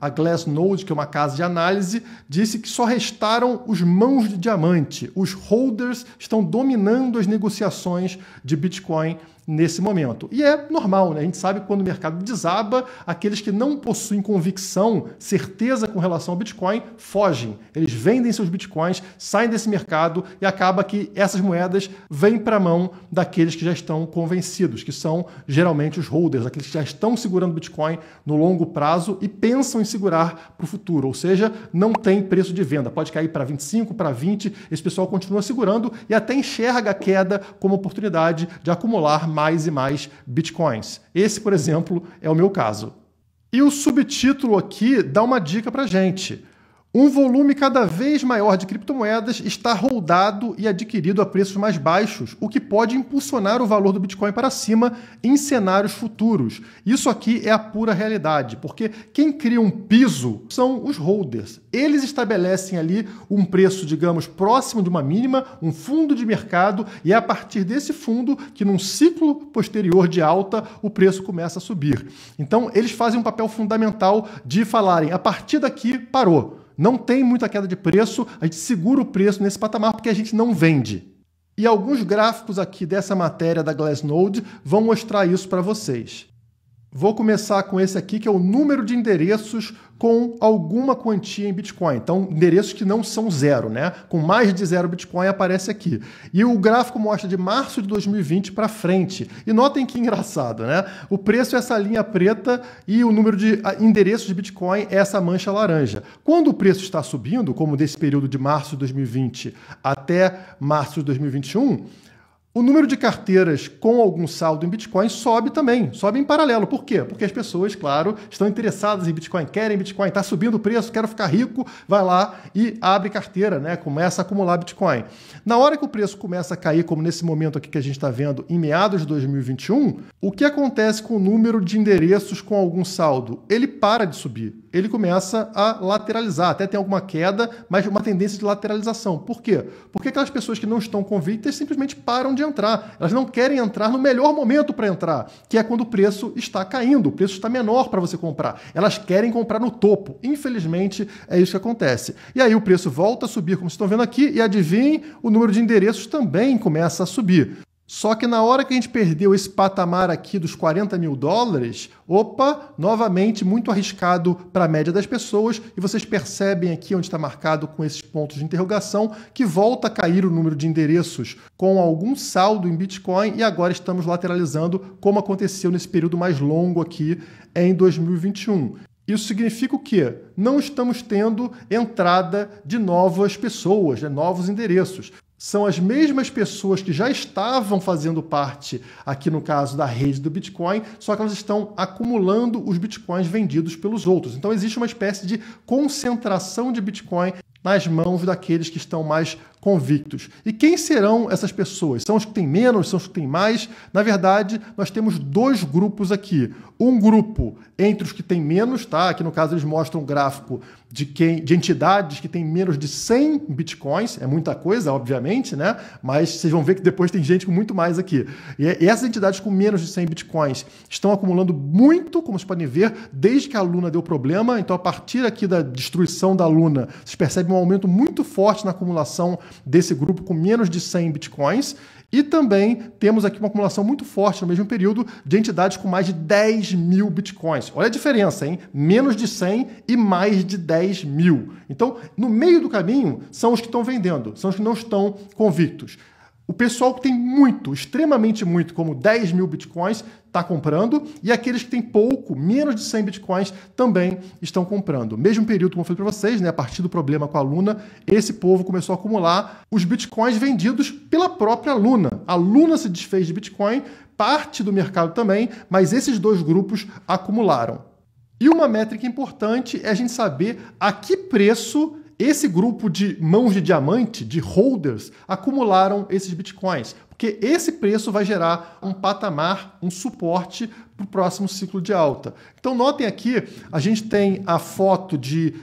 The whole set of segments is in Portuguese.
a Glassnode, que é uma casa de análise, disse que só restaram os mãos de diamante. Os holders estão dominando as negociações de Bitcoin nesse momento. E é normal, né? A gente sabe que quando o mercado desaba, aqueles que não possuem convicção, certeza com relação ao Bitcoin, fogem. Eles vendem seus Bitcoins, saem desse mercado e acaba que essas moedas vêm para a mão daqueles que já estão convencidos, que são geralmente os holders, aqueles que já estão segurando Bitcoin no longo prazo e pensam em segurar para o futuro. Ou seja, não tem preço de venda. Pode cair para 25, para 20, esse pessoal continua segurando e até enxerga a queda como oportunidade de acumular mais e mais Bitcoins. Esse, por exemplo, é o meu caso. E o subtítulo aqui dá uma dica para a gente. Um volume cada vez maior de criptomoedas está holdado e adquirido a preços mais baixos, o que pode impulsionar o valor do Bitcoin para cima em cenários futuros. Isso aqui é a pura realidade, porque quem cria um piso são os holders. Eles estabelecem ali um preço, digamos, próximo de uma mínima, um fundo de mercado, e é a partir desse fundo que num ciclo posterior de alta o preço começa a subir. Então eles fazem um papel fundamental de falarem, a partir daqui parou. Não tem muita queda de preço, a gente segura o preço nesse patamar porque a gente não vende. E alguns gráficos aqui dessa matéria da Glassnode vão mostrar isso para vocês. Vou começar com esse aqui, que é o número de endereços com alguma quantia em Bitcoin. Então, endereços que não são zero, né? Com mais de 0 Bitcoin aparece aqui. E o gráfico mostra de março de 2020 para frente. E notem que engraçado, né? O preço é essa linha preta e o número de endereços de Bitcoin é essa mancha laranja. Quando o preço está subindo, como desse período de março de 2020 até março de 2021, o número de carteiras com algum saldo em Bitcoin sobe também, sobe em paralelo. Por quê? Porque as pessoas, claro, estão interessadas em Bitcoin, querem Bitcoin, está subindo o preço, quero ficar rico, vai lá e abre carteira, né? Começa a acumular Bitcoin. Na hora que o preço começa a cair, como nesse momento aqui que a gente está vendo, em meados de 2021, o que acontece com o número de endereços com algum saldo? Ele para de subir. Ele começa a lateralizar, até tem alguma queda, mas uma tendência de lateralização. Por quê? Porque aquelas pessoas que não estão convictas simplesmente param de entrar. Elas não querem entrar no melhor momento para entrar, que é quando o preço está caindo, o preço está menor para você comprar. Elas querem comprar no topo. Infelizmente, é isso que acontece. E aí o preço volta a subir, como vocês estão vendo aqui, e adivinhem, o número de endereços também começa a subir. Só que na hora que a gente perdeu esse patamar aqui dos 40 mil dólares, opa, novamente muito arriscado para a média das pessoas, e vocês percebem aqui onde está marcado com esses pontos de interrogação que volta a cair o número de endereços com algum saldo em Bitcoin e agora estamos lateralizando, como aconteceu nesse período mais longo aqui em 2021. Isso significa o quê? Não estamos tendo entrada de novas pessoas, novos endereços. São as mesmas pessoas que já estavam fazendo parte, aqui no caso da rede do Bitcoin, só que elas estão acumulando os Bitcoins vendidos pelos outros. Então existe uma espécie de concentração de Bitcoin nas mãos daqueles que estão mais convictos. E quem serão essas pessoas? São os que têm menos? São os que têm mais? Na verdade, nós temos dois grupos aqui. Um grupo entre os que têm menos, tá? Aqui no caso eles mostram um gráfico de entidades que têm menos de 100 bitcoins, é muita coisa, obviamente, né? Mas vocês vão ver que depois tem gente com muito mais aqui. E essas entidades com menos de 100 bitcoins estão acumulando muito, como vocês podem ver, desde que a Luna deu problema. Então, a partir aqui da destruição da Luna, vocês percebem um aumento muito forte na acumulação desse grupo com menos de 100 bitcoins. E também temos aqui uma acumulação muito forte no mesmo período de entidades com mais de 10 mil bitcoins. Olha a diferença, hein? Menos de 100 e mais de 10 mil. Então, no meio do caminho, são os que estão vendendo, são os que não estão convictos. O pessoal que tem muito, extremamente muito, como 10 mil bitcoins, está comprando, e aqueles que têm pouco, menos de 100 bitcoins, também estão comprando. Mesmo período, como eu falei para vocês, né, a partir do problema com a Luna, esse povo começou a acumular os bitcoins vendidos pela própria Luna. A Luna se desfez de bitcoin, parte do mercado também, mas esses dois grupos acumularam. E uma métrica importante é a gente saber a que preço esse grupo de mãos de diamante, de holders, acumularam esses bitcoins. Porque esse preço vai gerar um patamar, um suporte para o próximo ciclo de alta. Então notem aqui, a gente tem a foto de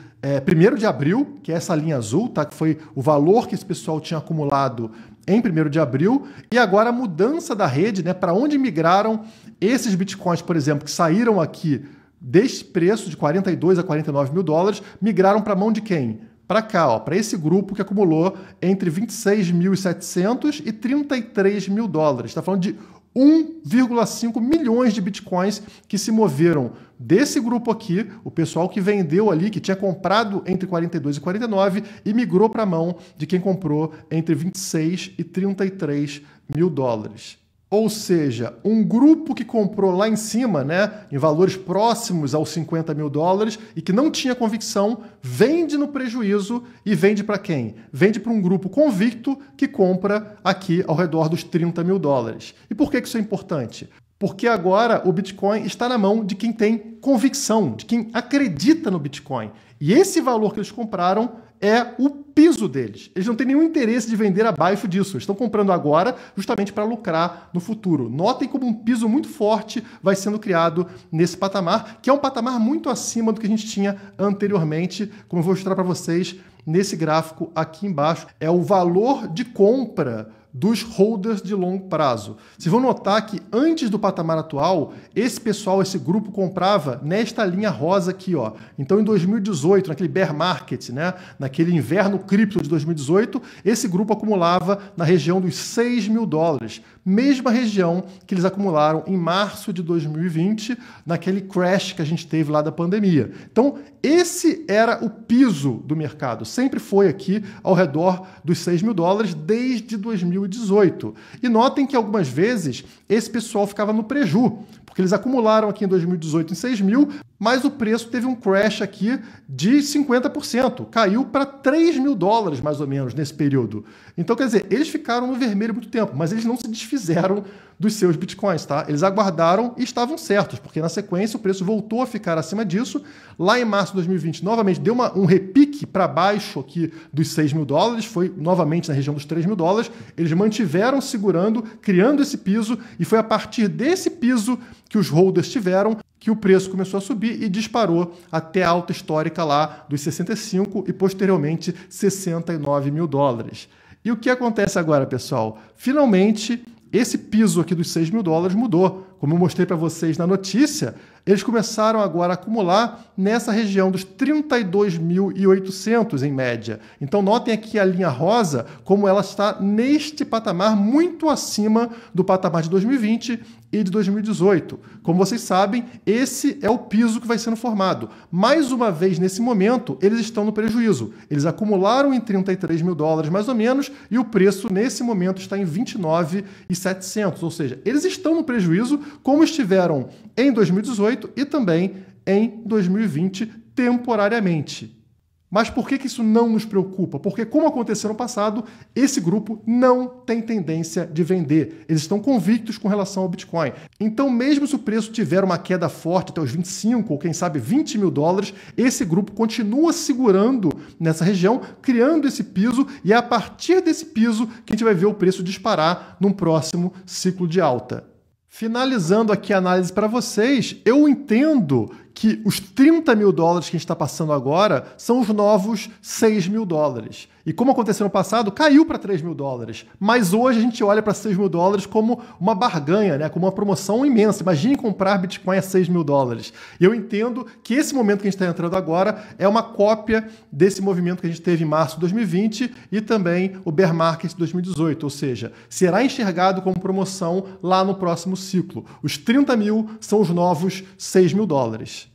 1º de abril, que é essa linha azul, tá? Que foi o valor que esse pessoal tinha acumulado em 1º de abril, e agora a mudança da rede, né? Para onde migraram esses bitcoins, por exemplo, que saíram aqui deste preço de 42 a 49 mil dólares, migraram para a mão de quem? Para cá, para esse grupo que acumulou entre 26.700 e 33 mil dólares. Está falando de 1,5 milhões de bitcoins que se moveram desse grupo aqui, o pessoal que vendeu ali, que tinha comprado entre 42 e 49 e migrou para a mão de quem comprou entre 26 e 33 mil dólares. Ou seja, um grupo que comprou lá em cima, né, em valores próximos aos 50 mil dólares e que não tinha convicção, vende no prejuízo e vende para quem? Vende para um grupo convicto que compra aqui ao redor dos 30 mil dólares. E por que isso é importante? Porque agora o Bitcoin está na mão de quem tem convicção, de quem acredita no Bitcoin. E esse valor que eles compraram é o piso deles. Eles não têm nenhum interesse de vender abaixo disso. Eles estão comprando agora justamente para lucrar no futuro. Notem como um piso muito forte vai sendo criado nesse patamar, que é um patamar muito acima do que a gente tinha anteriormente, como eu vou mostrar para vocês nesse gráfico aqui embaixo. É o valor de compra dos holders de longo prazo. Vocês vão notar que antes do patamar atual, esse pessoal, esse grupo comprava nesta linha rosa aqui, ó. Então, em 2018, naquele bear market, né, naquele inverno cripto de 2018, esse grupo acumulava na região dos 6 mil dólares. Mesma região que eles acumularam em março de 2020, naquele crash que a gente teve lá da pandemia. Então, esse era o piso do mercado. Sempre foi aqui ao redor dos 6 mil dólares desde 2018. E notem que algumas vezes esse pessoal ficava no preju, porque eles acumularam aqui em 2018 em 6 mil, mas o preço teve um crash aqui de 50%. Caiu para 3 mil dólares, mais ou menos, nesse período. Então, quer dizer, eles ficaram no vermelho muito tempo, mas eles não se desfizeram dos seus bitcoins, tá? Eles aguardaram e estavam certos, porque na sequência o preço voltou a ficar acima disso. Lá em março de 2020, novamente, deu um repique para baixo aqui dos 6 mil dólares, foi novamente na região dos 3 mil dólares. Eles mantiveram segurando, criando esse piso, e foi a partir desse piso que os holders tiveram que o preço começou a subir e disparou até a alta histórica lá dos 65 e posteriormente 69 mil dólares. E o que acontece agora, pessoal? Finalmente, esse piso aqui dos 6 mil dólares mudou. Como eu mostrei para vocês na notícia, eles começaram agora a acumular nessa região dos 32.800 em média. Então notem aqui a linha rosa, como ela está neste patamar muito acima do patamar de 2020 e de 2018. Como vocês sabem, esse é o piso que vai sendo formado. Mais uma vez, nesse momento, eles estão no prejuízo. Eles acumularam em 33 mil dólares, mais ou menos, e o preço, nesse momento, está em 29.700. Ou seja, eles estão no prejuízo, como estiveram em 2018 e também em 2020, temporariamente. Mas por que isso não nos preocupa? Porque, como aconteceu no passado, esse grupo não tem tendência de vender. Eles estão convictos com relação ao Bitcoin. Então, mesmo se o preço tiver uma queda forte até os 25 ou, quem sabe, 20 mil dólares, esse grupo continua segurando nessa região, criando esse piso, e é a partir desse piso que a gente vai ver o preço disparar num próximo ciclo de alta. Finalizando aqui a análise para vocês, eu entendo que os 30 mil dólares que a gente está passando agora são os novos 6 mil dólares. E como aconteceu no passado, caiu para 3 mil dólares. Mas hoje a gente olha para 6 mil dólares como uma barganha, né? Como uma promoção imensa. Imagine comprar Bitcoin a 6 mil dólares. E eu entendo que esse momento que a gente está entrando agora é uma cópia desse movimento que a gente teve em março de 2020 e também o bear market de 2018. Ou seja, será enxergado como promoção lá no próximo ciclo. Os 30 mil são os novos 6 mil dólares.